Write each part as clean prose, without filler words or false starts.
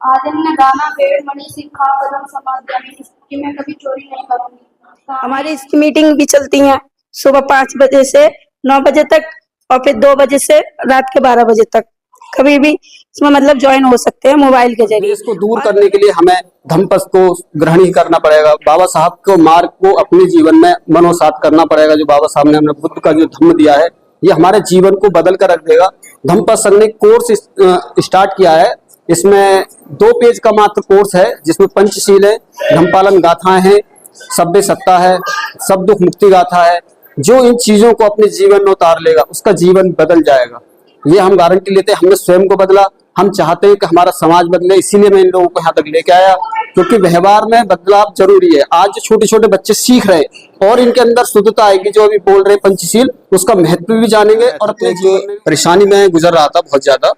आदिन्य दाना पेड़ मणि सिक्खा पदम समादयामि, कि मैं कभी चोरी नहीं करूंगी। हमारी इसकी मीटिंग भी चलती है सुबह 5 बजे से 9 बजे तक और फिर 2 बजे से रात के 12 बजे तक। कभी भी इसमें मतलब ज्वाइन हो सकते हैं मोबाइल के जरिए। इसको दूर करने के लिए हमें धम्मपद को ग्रहण ही करना पड़ेगा। बाबा साहब को मार्ग को अपने जीवन में मनोसात करना पड़ेगा। जो बाबा साहब ने हमें बुद्ध का जो धम्म दिया है, ये हमारे जीवन को बदल कर रख देगा। धम्मपद संघ ने कोर्स स्टार्ट किया है। इसमें 2 पेज का मात्र कोर्स है, जिसमें पंचशील है, धम्मपालन गाथाएं हैं, सभ्य सत्ता है, सब दुख मुक्ति गाथा है। जो इन चीजों को अपने जीवन में उतार लेगा, उसका जीवन बदल जाएगा। ये हम गारंटी लेते हैं। हमने स्वयं को बदला, हम चाहते हैं कि हमारा समाज बदले। इसीलिए मैं इन लोगों को यहाँ तक लेके आया, क्योंकि व्यवहार में बदलाव जरूरी है। आज जो छोटे छोटे बच्चे सीख रहे हैं और इनके अंदर शुद्धता आएगी, जो अभी बोल रहे पंचशील, उसका महत्व भी जानेंगे। और अपने जीवन में परेशानी में गुजर रहा था, बहुत ज्यादा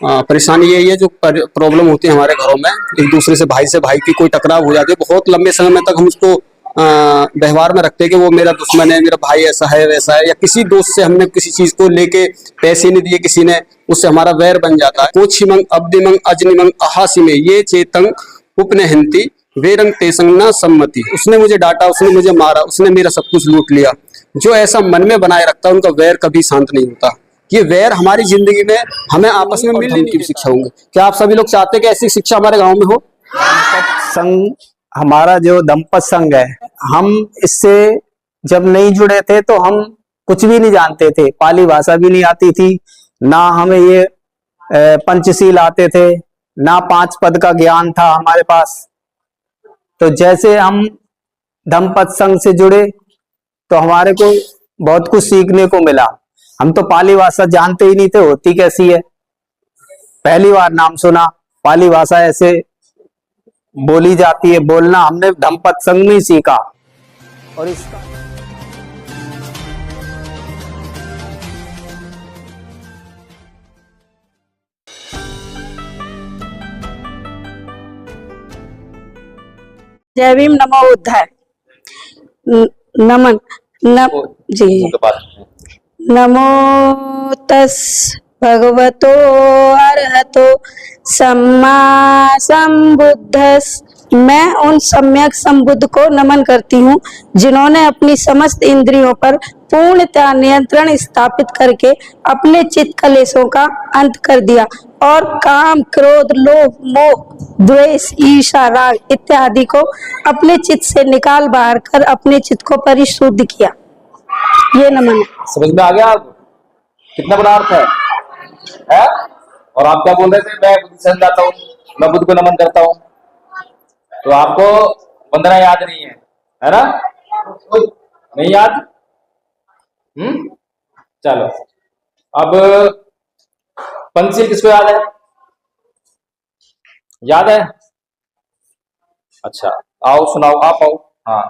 परेशानी यही है, जो प्रॉब्लम होती है हमारे घरों में, एक दूसरे से भाई की कोई टकराव हो जाती है। बहुत लंबे समय तक हम उसको व्यवहार में रखते हैं कि वो मेरा दुश्मन है, मेरा भाई ऐसा है वैसा है, या किसी दोस्त से हमने किसी चीज को लेके पैसे नहीं दिए किसी ने, उससे हमारा वैर बन जाता है। कोछिमंग अब्दिमंग अजनिमंग अहासी में ये चेतंग उपनेहंती वेरंग तेसंग न सम्मति। उसने मुझे डांटा, उसने मुझे मारा, उसने मेरा सब कुछ लूट लिया। जो ऐसा मन में बनाए रखता है, उनका वैर कभी शांत नहीं होता। ये वैर हमारी जिंदगी में हमें आपस में मिलने की शिक्षा होंगे। क्या आप सभी लोग चाहते हैं कि ऐसी शिक्षा हमारे गाँव में हो? संघ, हमारा जो धम्मपद संघ है, हम इससे जब नहीं जुड़े थे तो हम कुछ भी नहीं जानते थे। पाली भाषा भी नहीं आती थी, ना हमें ये पंचशील आते थे, ना 5 पद का ज्ञान था हमारे पास। तो जैसे हम धम्मपद संघ से जुड़े तो हमारे को बहुत कुछ सीखने को मिला। हम तो पाली भाषा जानते ही नहीं थे, होती कैसी है। पहली बार नाम सुना, पाली भाषा ऐसे बोली जाती है। बोलना हमने धम्मपद संघ में ही सीखा। और इसका जय भीम, नमो बुद्धाय, नमन जी। नमो तस् भगवतो अरहतो सम्मा संबुद्धस्। मैं उन सम्यक संबुद्ध को नमन करती हूँ, जिन्होंने अपनी समस्त इंद्रियों पर पूर्णतः नियंत्रण स्थापित करके अपने चित्त कलेशों का अंत कर दिया और काम, क्रोध, लोभ, मोह, द्वेष, ईर्ष्या, राग इत्यादि को अपने चित्त से निकाल बाहर कर अपने चित्त को परिशुद्ध किया। ये नमन है। समझ में आ गया आपको? कितना बड़ा अर्थ है? और आप क्या बोल रहे थे? मैं बुद्ध से जाता हूँ, मैं बुद्ध को नमन करता हूँ। तो आपको वंदना याद नहीं है ना? नहीं याद? चलो, अब पंचशील किसको याद है? याद है? अच्छा, आओ सुनाओ, आप आओ। हाँ,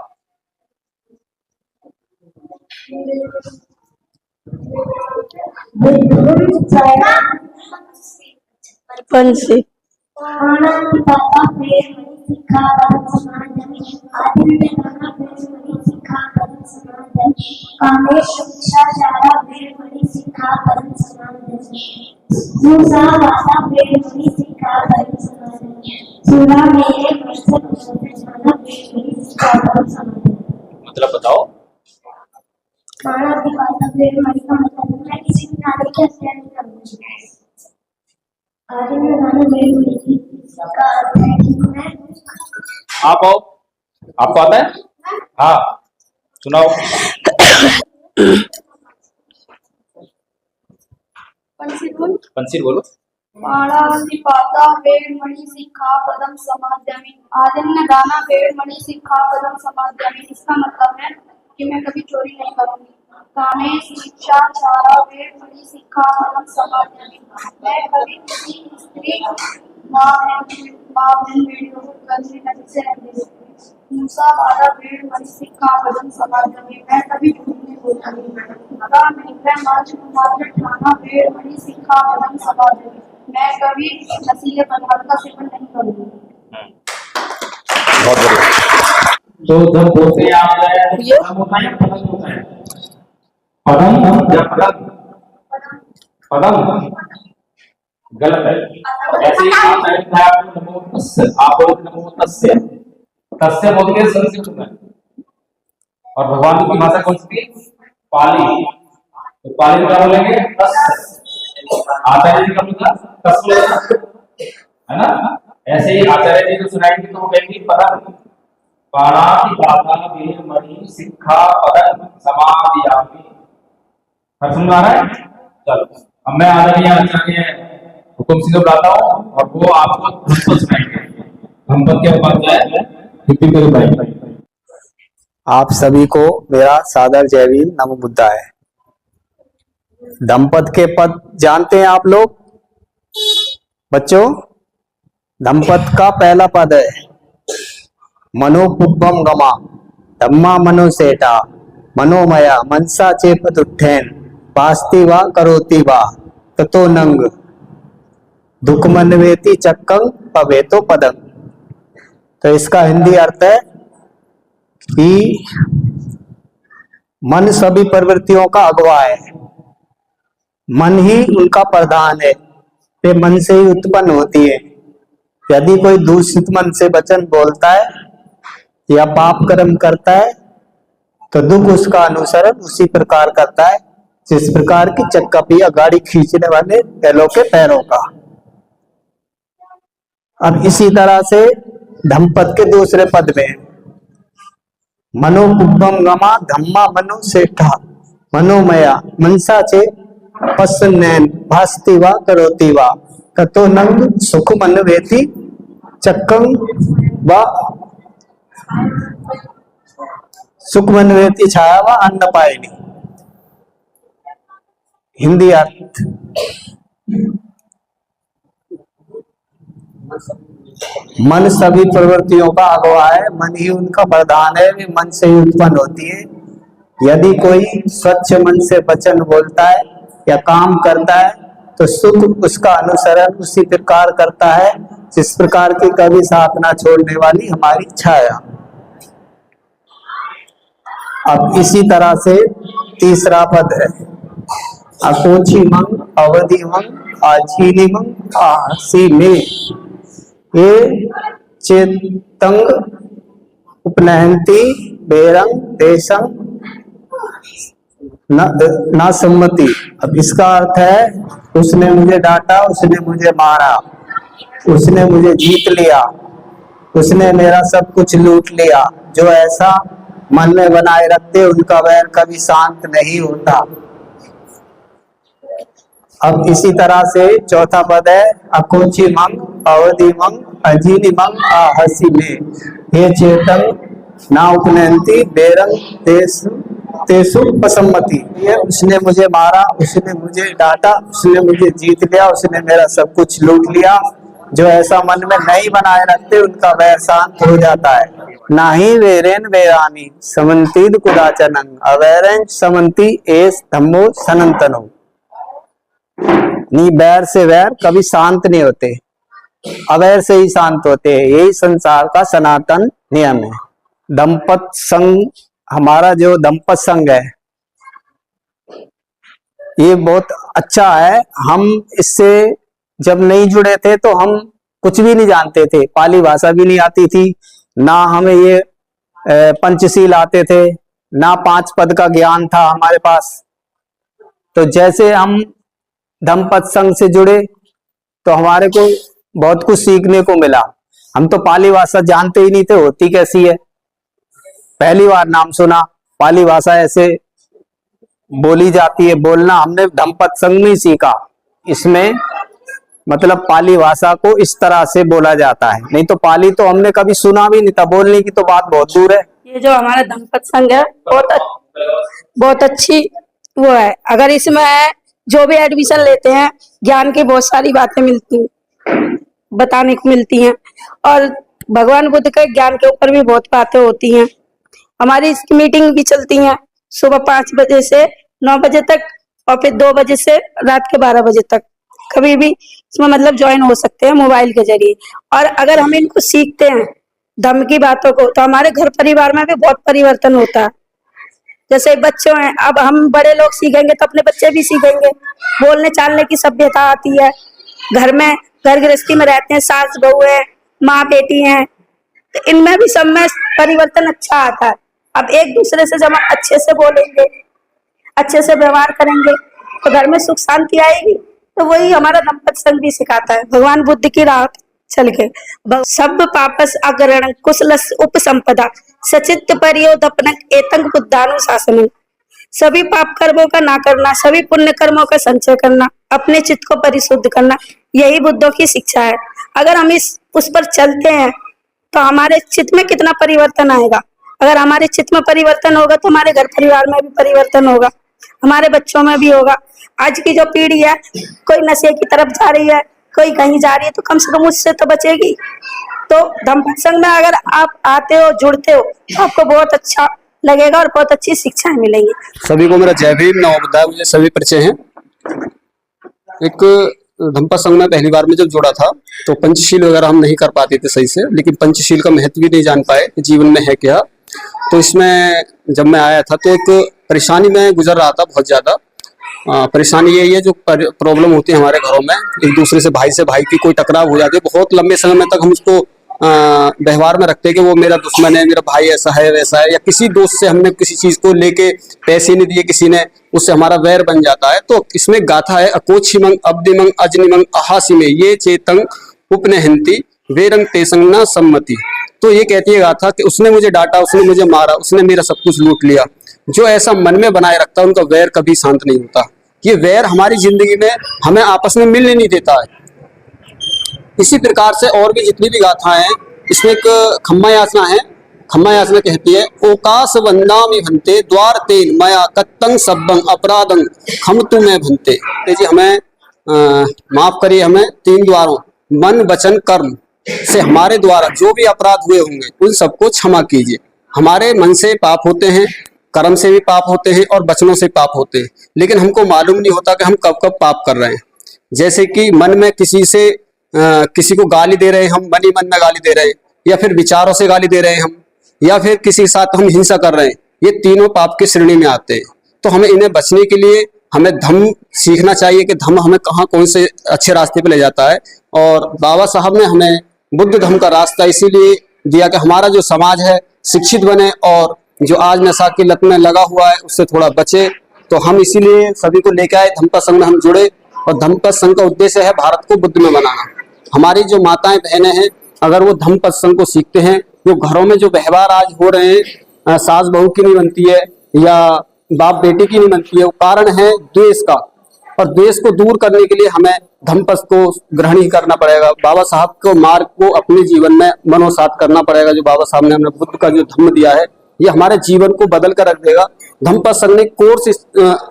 पंचशील मतलब बताओ। आप आओ, आपको आता है? हाँ, सुनाओ। पंचशील बोलो। पाणातिपाता वेद मणि सिक्खा पदम समादयामि। आदिन्य दाना वेद मणि सिक्खा पदम समादयामि। इसका मतलब है कि मैं कभी चोरी नहीं करूंगी। कामेश शिक्षा चारा वेद मणि सिक्खा पदम समादयामि। मैं कभी किसी स्त्री मां बहन बेटियों को गंदी नजर से नहीं देखती। मूसा वाला वेद मणि सिक्खा पदम समादयामि। मैं कभी झूठ नहीं बोलूंगी। काम निग्रह मार्च कुमार ठाना वेद मणि सिक्खा पदम समादयामि। मैं कभी नशीले पदार्थ का सेवन नहीं करूंगी। बहुत बढ़िया। तो जब बोलते हैं आप पदम होता है, पदम होता है, पदम या पदम, पदम गलत है। ऐसे ही आप तस्य, आप बोलोगे नमो तस्य, तस्य बोलते हैं संस्कृत में, और भगवान की भाषा कौन सी थी? पाली। तो पाली में क्या बोलेंगे? तस्य। आचार्य जी का मतलब तस्य, है ना? ऐसे ही आचार्य जी को सुनाएंगे तो वो कहेंगे परम पाणाति पाता वेरमणि सिक्खापदं समादियामि। हर समझ आ रहा है? चलो अब मैं आदरणीय आचार्य हुकुम सिंह बुलाता हूँ और वो आपको धम्पद सुनाएंगे। धम्पद के उपाध्याय दीपिका भाई। आप सभी को मेरा सादर जय भीम नमो बुद्धाय। धम्पद के पद जानते हैं आप लोग बच्चों? धम्पद का पहला पद है मनोपुब्बम गमा धम्मा मनोसेटा मनोमया मनसा चेपत उठैन भास्ति वा करोति वा ततो नंग दुखमन्वेति चक्कं पवेतो पदं। तो इसका हिंदी अर्थ है कि मन सभी प्रवृत्तियों का अगुवा है, मन ही उनका प्रधान है, वे मन से ही उत्पन्न होती है। यदि कोई दूषित मन से वचन बोलता है या पाप कर्म करता है तो दुख उसका अनुसरण उसी प्रकार करता है जिस प्रकार की चक्का गाड़ी खींचने वाले बैलों के पैरों का। अब इसी तरह से धम्पद के दूसरे पद में मनोपुब्बम गमा धम्मा मनो सेठा मनोमया मनसा चे पसन्नैन भास्ति वा करोति वा ततो नंग सुखमन्वेति चक्कं वा सुखमन्वेति छाया वा अन्नपायिनी। हिंदी अर्थ मन सभी प्रवृत्तियों का अगुवा है, मन ही उनका प्रधान है, वे मन से ही उत्पन्न होती है। यदि कोई स्वच्छ मन से वचन बोलता है या काम करता है तो सुख उसका अनुसरण उसी प्रकार करता है जिस प्रकार की कभी साथ ना छोड़ने वाली हमारी छाया। अब इसी तरह से तीसरा पद है अकोची मंग अवधि मंग आजीनी मंग आसी में ये चेतंग उपनहंती बेरंग देशंग ना सम्मति। अब इसका अर्थ है उसने मुझे डांटा, उसने मुझे मारा, उसने मुझे जीत लिया, उसने मेरा सब कुछ लूट लिया। जो ऐसा मन में बनाए रखते उनका वैर कभी शांत नहीं होता। अब इसी तरह से चौथा पद है अकोची मंग अवधि मंग अजीनी मंग आहसी में हे चेतन ना उपनयंती बेरंग तेसु पसम्मति। ये उसने मुझे मारा, उसने मुझे डांटा, उसने मुझे जीत लिया, उसने मेरा सब कुछ लूट लिया। जो ऐसा मन में नहीं बनाए रखते उनका वैर शांत हो जाता है। ना ही वेरेन वेरानी समन्तीद कुदाचनंग अवैरं समन्ति एस धम्मो सनंतनो। नी बैर से वैर कभी शांत नहीं होते, अवैर से ही शांत होते हैं। यही संसार का सनातन नियम है। दंपत संघ, हमारा जो दंपत संघ है ये बहुत अच्छा है। हम इससे जब नहीं जुड़े थे तो हम कुछ भी नहीं जानते थे, पाली भाषा भी नहीं आती थी, ना हमें ये पंचशील आते थे, ना 5 पद का ज्ञान था हमारे पास। तो जैसे हम धम्पद संघ से जुड़े तो हमारे को बहुत कुछ सीखने को मिला। हम तो पाली भाषा जानते ही नहीं थे होती कैसी है, पहली बार नाम सुना। पाली भाषा ऐसे बोली जाती है, बोलना हमने धम्पद संघ में सीखा। इसमें मतलब पाली भाषा को इस तरह से बोला जाता है, नहीं तो पाली तो हमने कभी सुना भी नहीं था, बोलने की तो बात बहुत दूर है। ये जो हमारा धम्पद संघ है बहुत अच्छी वो है। अगर इसमें जो भी एडमिशन लेते हैं ज्ञान की बहुत सारी बातें मिलती बताने को मिलती हैं, और भगवान बुद्ध के ज्ञान के ऊपर भी बहुत बातें होती हैं। हमारी इसकी मीटिंग भी चलती हैं सुबह 5 बजे से 9 बजे तक, और फिर 2 बजे से रात के 12 बजे तक। कभी भी इसमें मतलब ज्वाइन हो सकते हैं मोबाइल के जरिए। और अगर हम इनको सीखते हैं धम्म की बातों को तो हमारे घर परिवार में भी बहुत परिवर्तन होता है। जैसे बच्चे हैं, अब हम बड़े लोग सीखेंगे तो अपने बच्चे भी सीखेंगे। बोलने चालने की सभ्यता आती है। घर में घर गृहस्थी में रहते हैं, सास बहू है, माँ बेटी हैं, तो इनमें भी सब में परिवर्तन अच्छा आता है। अब एक दूसरे से जब हम अच्छे से बोलेंगे, अच्छे से व्यवहार करेंगे, तो घर में सुख शांति आएगी। तो वही हमारा दंपत्ति संघ भी सिखाता है। भगवान बुद्ध की राह चल के सब पापस अग्रण कुशलस उपसंपदा सचित्त परियोदपनक एतंग बुद्धानुशासनम। सभी पाप कर्मों का ना करना, सभी पुण्य कर्मों का संचय करना, अपने चित्त को परिशुद्ध करना, यही बुद्धों की शिक्षा है। अगर हम उस पर चलते हैं तो हमारे चित्त में कितना परिवर्तन आएगा। अगर हमारे चित्त में परिवर्तन होगा तो हमारे घर परिवार में भी परिवर्तन होगा, हमारे बच्चों में भी होगा। आज की जो पीढ़ी है, कोई नशे की तरफ जा रही है, कोई कहीं जा रही है, तो कम से कम उससे तो बचेगी। तो दंपत्ति संघ में अगर आप आते हो, जुड़ते हो, तो आपको बहुत अच्छा लगेगा और बहुत अच्छी शिक्षाएं मिलेंगी। सभी को मेरा जय भीम, नमो बुद्धाय। मुझे सभी परिचय हैं। एक दंपत्ति संघ में पहली बार में जब जुड़ा था तो पंचशील वगैरह हम नहीं कर पाते थे सही से, लेकिन पंचशील का महत्व भी नहीं जान पाए कि जीवन में है क्या। तो इसमें जब मैं आया था तो एक परेशानी में गुजर रहा था, बहुत ज्यादा परेशानी यही है, जो प्रॉब्लम होती है हमारे घरों में, एक दूसरे से भाई की कोई टकराव हो जाती है। बहुत लंबे समय में तक हम उसको व्यवहार में रखते हैं कि वो मेरा दुश्मन है, मेरा भाई ऐसा है वैसा है, या किसी दोस्त से हमने किसी चीज को लेके पैसे नहीं दिए किसी ने, उससे हमारा वैर बन जाता है। तो इसमें गाथा है अकोच्छिमंग अब्दिमंग अजनिमंग अहासिमे ये चेतंग उपनहंती वेरंग तेसंग न सम्मति। तो ये कहती है गाथा कि उसने मुझे डांटा, उसने मुझे मारा, उसने मेरा सब कुछ लूट लिया। जो ऐसा मन में बनाए रखता है उनका वैर कभी शांत नहीं होता। ये वैर हमारी जिंदगी में हमें आपस में मिलने नहीं देता है। इसी प्रकार से और भी जितनी भी गाथाएं हैं, इसमें एक खम्मा याचना है। खम्मा याचना कहती है ओकास वंदामि भंते द्वार तेन मया कत्तंग सब्बंग अपराधंग खम तुम्हें भंते। जी हमें माफ करिए, हमें 3 द्वारों मन वचन कर्म से हमारे द्वारा जो भी अपराध हुए होंगे उन सबको क्षमा कीजिए। हमारे मन से पाप होते हैं, कर्म से भी पाप होते हैं और वचनों से पाप होते हैं, लेकिन हमको मालूम नहीं होता कि हम कब कब पाप कर रहे हैं। जैसे कि मन में किसी को गाली दे रहे हैं, हम मन ही मन में गाली दे रहे हैं, या फिर विचारों से गाली दे रहे हैं हम, या फिर किसी के साथ हम हिंसा कर रहे हैं। ये तीनों पाप की श्रेणी में आते हैं। तो हमें इन्हें बचने के लिए हमें धम्म सीखना चाहिए कि धम्म हमें कहाँ कौन से अच्छे रास्ते पे ले जाता है। और बाबा साहब ने हमें बुद्ध धम्म का रास्ता इसीलिए दिया कि हमारा जो समाज है शिक्षित बने और जो आज नशा की लत में लगा हुआ है उससे थोड़ा बचे। तो हम इसीलिए सभी को लेकर आए, दंपत्ति संघ में हम जुड़े, और दंपत्ति संघ का उद्देश्य है भारत को बुद्ध में बनाना। हमारी जो माताएं बहनें हैं, अगर वो दंपत्ति संघ को सीखते हैं, जो घरों में जो व्यवहार आज हो रहे हैं, सास बहू की नहीं बनती है या बाप बेटे की नहीं बनती है, वो कारण है द्वेष का। और द्वेष को दूर करने के लिए हमें दंपत्ति को ग्रहण ही करना पड़ेगा। बाबा साहब को मार्ग को अपने जीवन में मनोसात करना पड़ेगा। जो बाबा साहब ने हमें बुद्ध का जो धम्म दिया है, ये हमारे जीवन को बदल कर रख देगा। दंपत्ति संघ ने कोर्स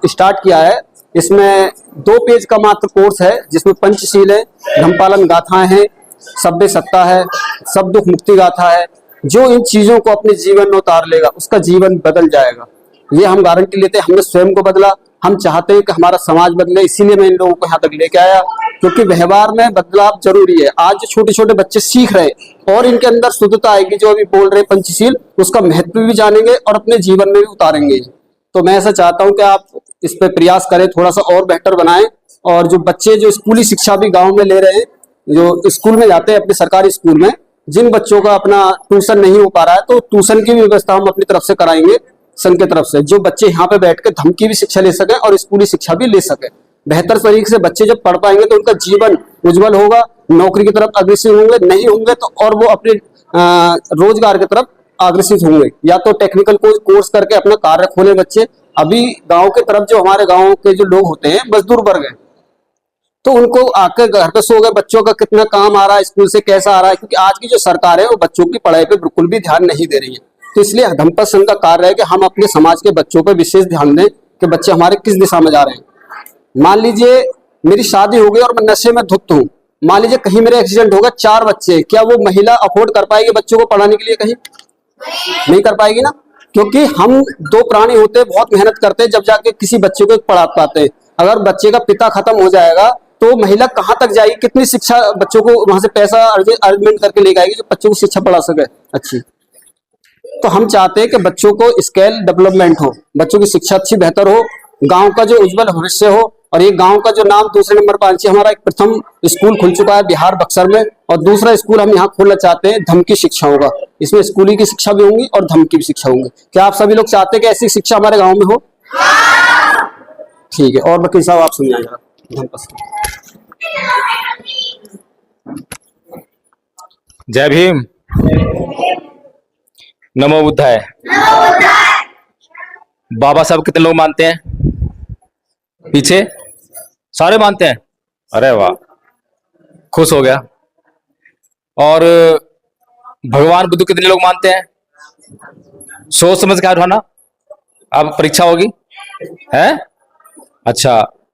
स्टार्ट किया है। इसमें 2 पेज का मात्र कोर्स है, जिसमें पंचशील है, धम्मपालन गाथाएं हैं, सभ्य सत्ता है, सब दुख मुक्ति गाथा है। जो इन चीजों को अपने जीवन में उतार लेगा उसका जीवन बदल जाएगा। ये हम गारंटी लेते हैं। हमने स्वयं को बदला, हम चाहते हैं कि हमारा समाज बदले, इसीलिए मैं इन लोगों को यहाँ तक लेके आया, क्योंकि व्यवहार में बदलाव जरूरी है। आज जो छोटे छोटे बच्चे सीख रहे हैं और इनके अंदर शुद्धता आएगी, जो अभी बोल रहे हैं पंचशील, उसका महत्व भी जानेंगे और अपने जीवन में भी उतारेंगे। तो मैं ऐसा चाहता हूँ कि आप इस पे प्रयास करें, थोड़ा सा और बेहतर बनाएं। और जो बच्चे जो स्कूली शिक्षा भी गांव में ले रहे हैं, जो स्कूल में जाते हैं अपने सरकारी स्कूल में, जिन बच्चों का अपना ट्यूशन नहीं हो पा रहा है, तो ट्यूशन की भी व्यवस्था हम अपनी तरफ से कराएंगे संघ की तरफ से, जो बच्चे यहाँ पे बैठ के धम्म की भी शिक्षा ले सके और स्कूली शिक्षा भी ले सके। बेहतर तरीके से बच्चे जब पढ़ पाएंगे तो उनका जीवन उज्जवल होगा, नौकरी की तरफ अग्रसर होंगे, नहीं होंगे तो और वो अपने रोजगार की तरफ अग्रसर होंगे, या तो टेक्निकल कोर्स करके अपना कार्य खोले बच्चे। अभी गांव के तरफ जो हमारे गांव के जो लोग होते हैं मजदूर वर्ग है, तो उनको आकर घर पे सो गए, बच्चों का कितना काम आ रहा है, स्कूल से कैसा आ रहा है, क्योंकि आज की जो सरकार है वो बच्चों की पढ़ाई पे बिल्कुल भी ध्यान नहीं दे रही है। तो इसलिए दंपत्ति संघ का कार्य है कि हम अपने समाज के बच्चों पर विशेष ध्यान दें कि बच्चे हमारे किस दिशा में जा रहे हैं। मान लीजिए मेरी शादी हो गई और मैं नशे में धुत हूँ, मान लीजिए कहीं मेरे एक्सीडेंट होगा, 4 बच्चे, क्या वो महिला अफोर्ड कर पाएगी बच्चों को पढ़ाने के लिए? कहीं नहीं कर पाएगी ना, क्योंकि हम 2 प्राणी होते हैं, बहुत मेहनत करते हैं, जब जाके किसी बच्चे को पढ़ा पाते हैं। अगर बच्चे का पिता खत्म हो जाएगा तो महिला कहाँ तक जाएगी, कितनी शिक्षा बच्चों को वहां से पैसा अर्जमेंट करके लेके आएगी जो बच्चों को शिक्षा पढ़ा सके अच्छी। तो हम चाहते हैं कि बच्चों को स्केल डेवलपमेंट हो, बच्चों की शिक्षा अच्छी बेहतर हो, गांव का जो उज्जवल भविष्य हो और ये गांव का जो नाम दूसरे नंबर पर आना चाहिए। हमारा एक प्रथम स्कूल खुल चुका है बिहार बक्सर में, और दूसरा स्कूल हम यहाँ खोलना चाहते हैं धम्म की शिक्षा होगा। इसमें स्कूली की शिक्षा भी होंगी और धम्म की भी शिक्षा होंगी। क्या आप सभी लोग चाहते हैं कि ऐसी शिक्षा हमारे गाँव में हो? ठीक है, और वकील साहब आप सुनिए जरा धम्म पर। जय भीम। नमो बुद्धाय। बाबा साहब कितने लोग मानते हैं? पीछे सारे मानते हैं। अरे वाह, खुश हो गया। और भगवान बुद्ध कितने लोग मानते हैं? सोच समझ के उठाना, अब परीक्षा होगी है। अच्छा,